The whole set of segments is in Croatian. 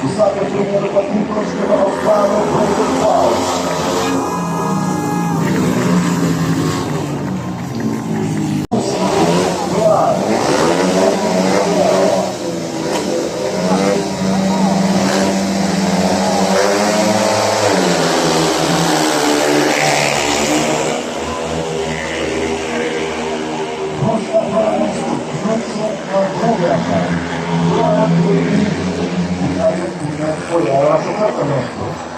Usati primeiro patinho para chegar ao plano, foi ela seu tratamento.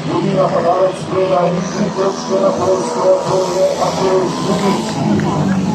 Drugi napadalec zbiera troszkę na Polskę, to nie Mateusz Dubicki.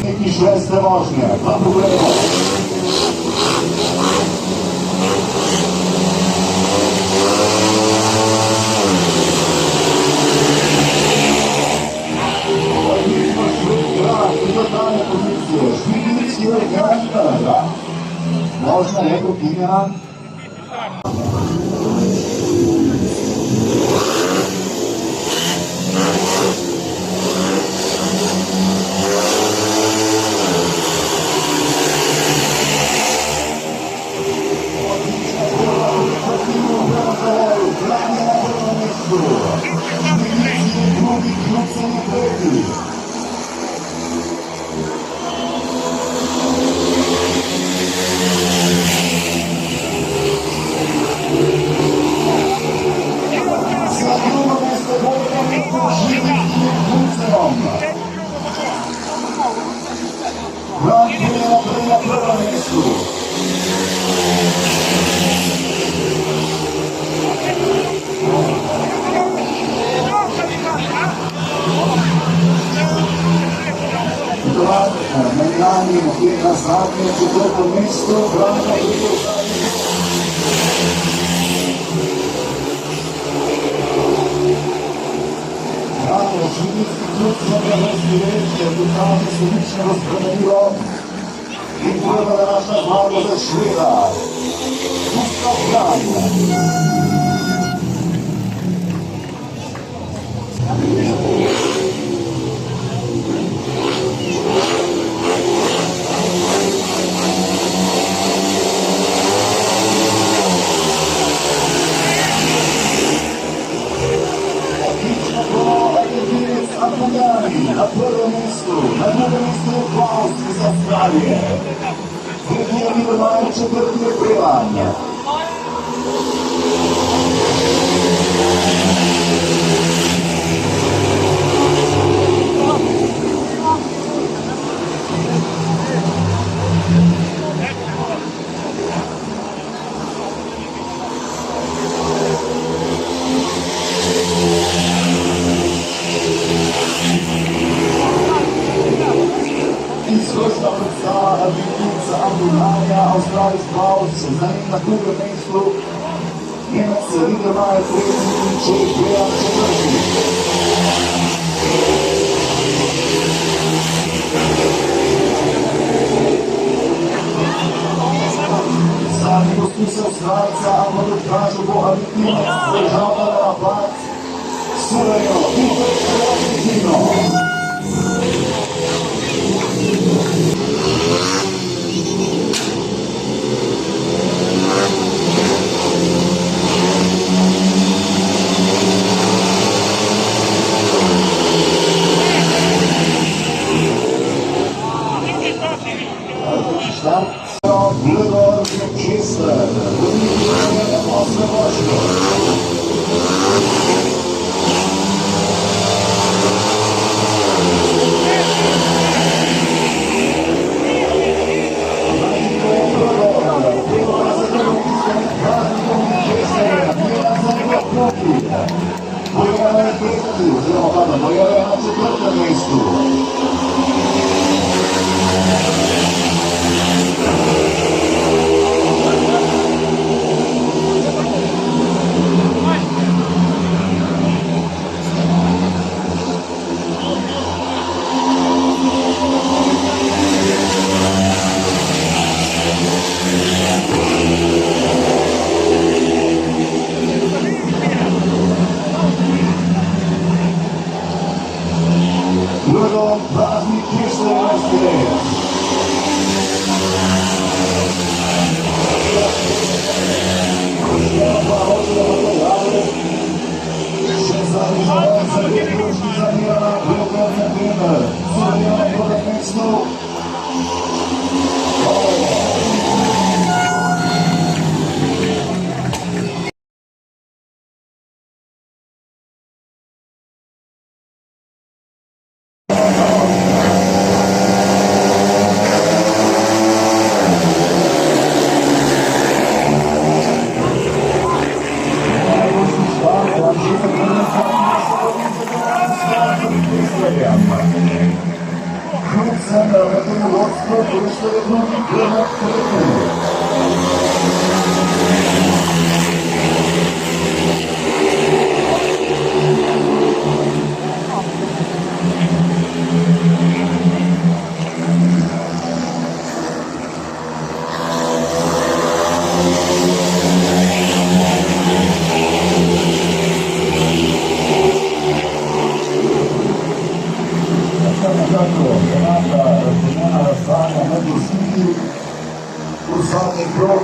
Neki šeste vožnje, pa pogledamo. Totalne pozicije, špički je granična, možda neko pinja. Menjani je na zadnje četvrto mesto, Branko Bravo, življenjski klub Zobra Hrvatski je totalno solično razpremenilo in prva današnja zmaga za Šveda. Gustav Kran. Na prvom mjestu, na drugom mjestu je Klaus iz Australije. Drugi je Niedermayer, četvrti je Brelan. Izvršna predstava Vinica Abdulanja, Australijs Klaus, za njim na drugom mjestu Njemac Niedermayer, treći in Čeh Brelan, četvrti. Zadnji poskus Australca, Amado kažu bo Argentinac, država na plac, Surajo, Uvršće Argentino. Start Blödor Kiste, osme vožnje. Bojana je peti, Bojana je na četvrtom mjestu. Luego sve drugi krvak krvuje. Zato Renata razumena stanja među svih u zadnji krok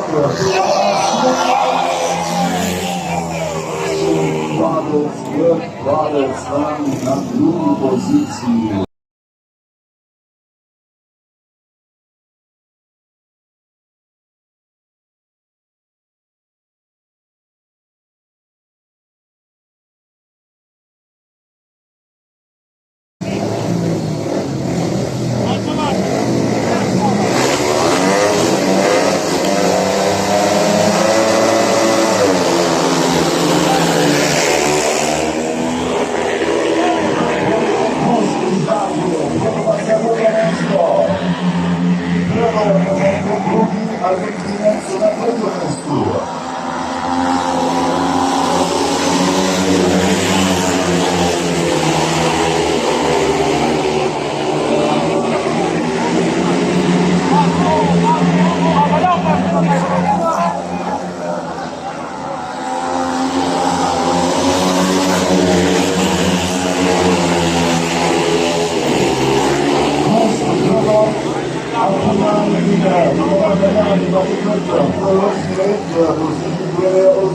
Vladec stani na drugu poziciju. Argentinac na drugom mjestu.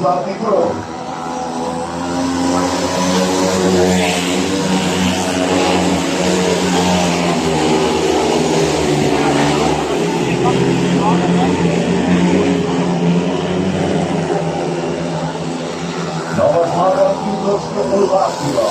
Zadnji krok. Nova snaga Titoška Hrvatska.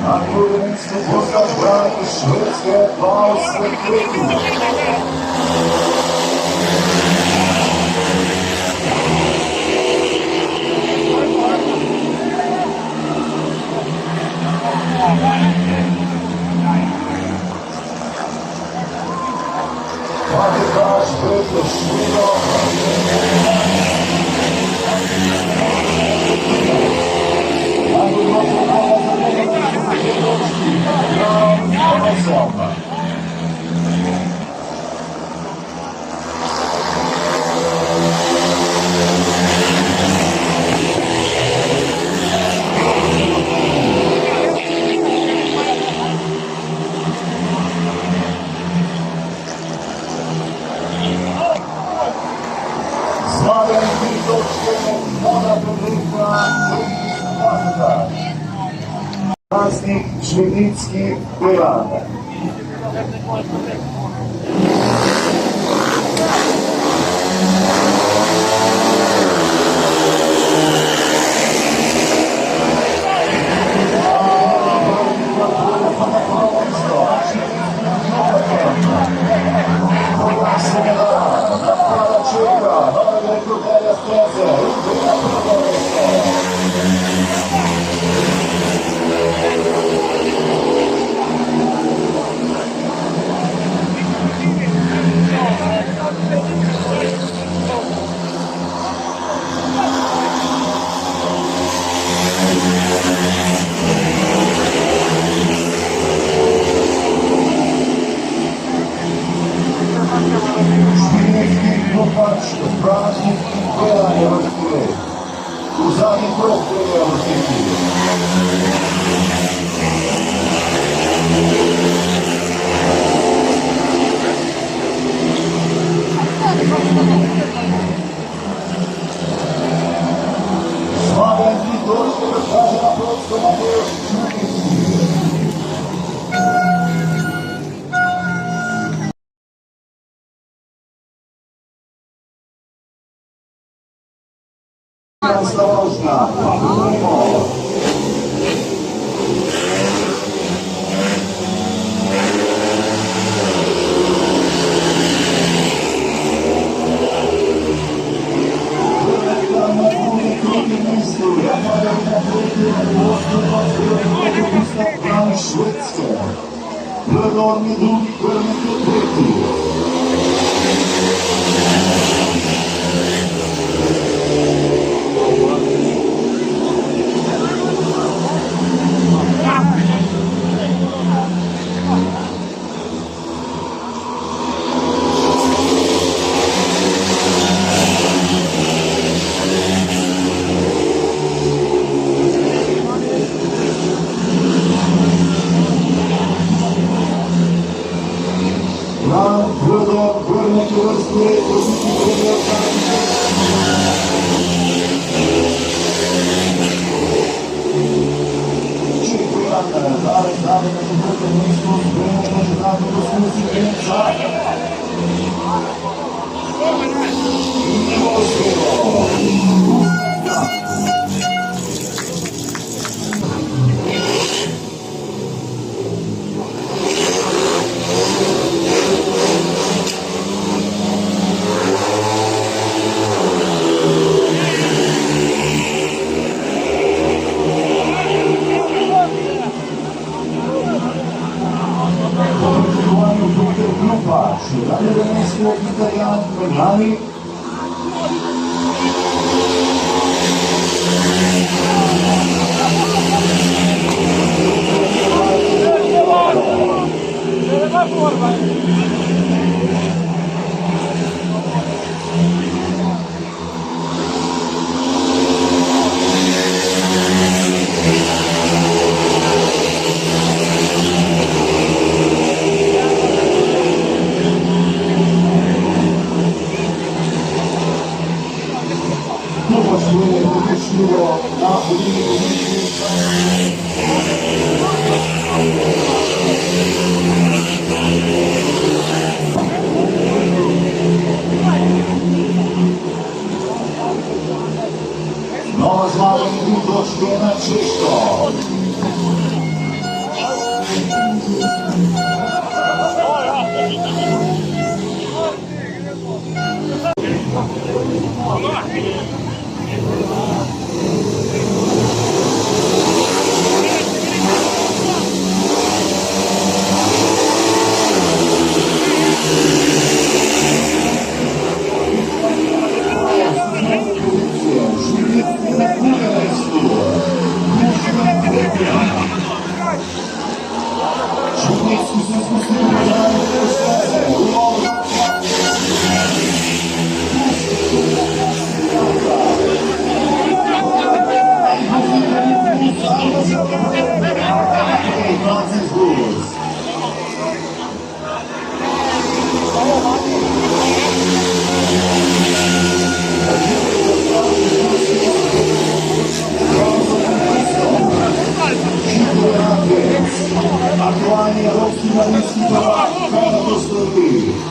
Na drugom mjestu pozdravljaju švedske Valsve Kliku. Patekaš Petro Šmiro. Slaven Titoške mora Bedrika Hrvatska. Vlasnik Švednicki Pirana. Praznik gledanja vrste. U zadnji krok gledanja Slaven Titoške kaže na prosto Mateo Ostrożna, pomimo. Švedske. Prodorni drugi kilometr tretji. Nova zmaga došli na čisto. Aktualnie Rosji Malicki to do strony.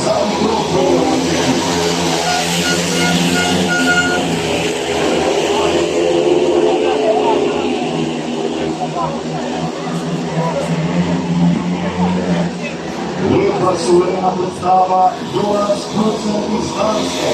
Za Suverena predstava Jonas Knudsen iz Danske.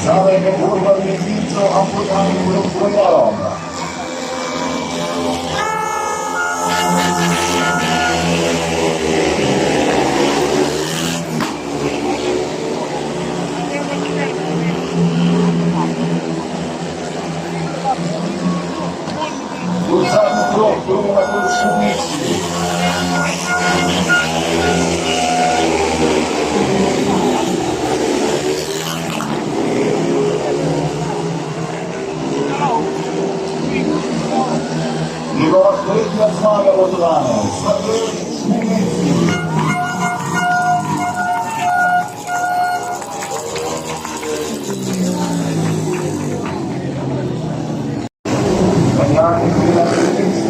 Zalege kurwa miednicą, a płytami rozwojoną. Urzędny krok, który na Polsku Njegova tretja zmaga bo danes. Matej Smilinski. Manjaki Krila Smilinski.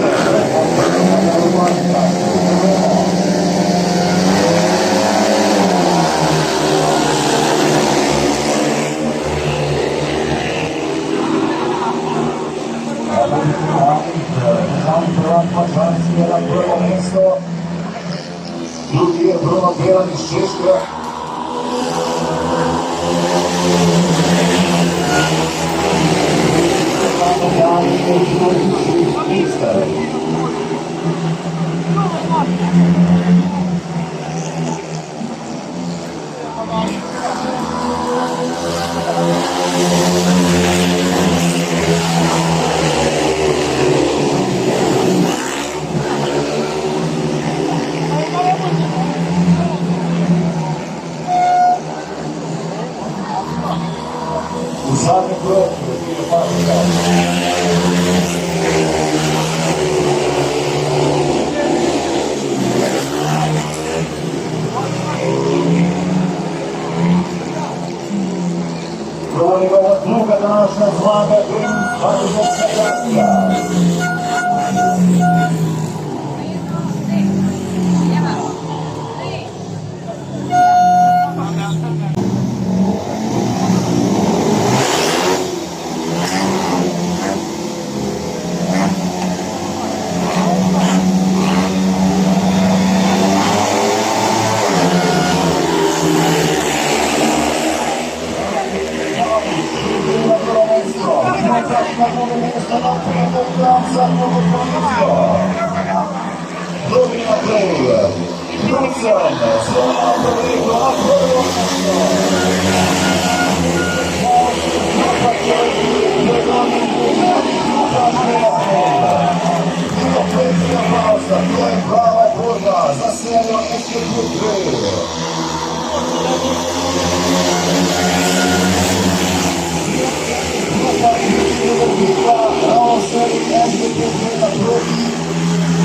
Mačanski je na prvo mesto, drugi je Bruno Beran iz Češke. U zadnjem kroku je Paška. Prvo njegova druga današnja zmaga je Haržovska Danska. Drugi naprej, Knudsen, svoja prvo na prvo mesto. To je prava borba za serijo SK3.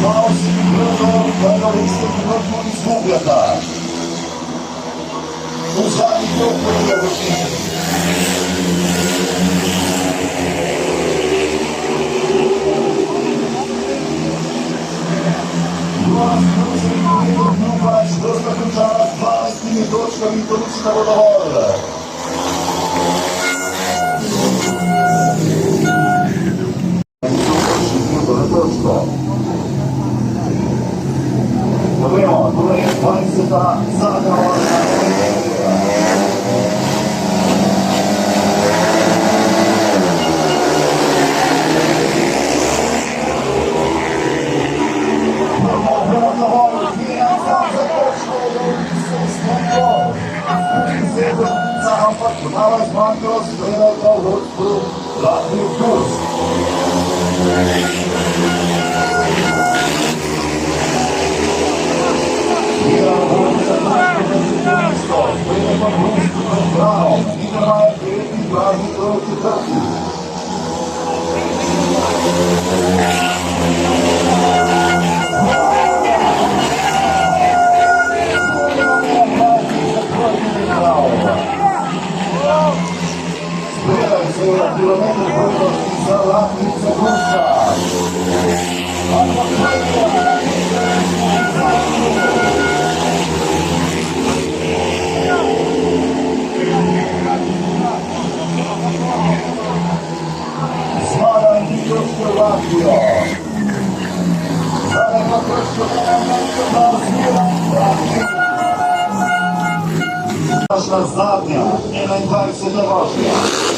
Malo si mi gledao, gledao liste pilotno izgubljata. U zadnji krok prve vrtine. Jonas Knudsen i Igor Ljubač dosta končala s 12 točkami i toliko vodovoda. Dobbiamo, poi si fa Zaga Małe zmanko zbierał do Latviju Kurs. Mira, trafi. Zbieraj się na kilometr wolności za latnicę Górska. Spadaj i Czechosłowacja. Daleko Nasza zadnia, nie lękaj się do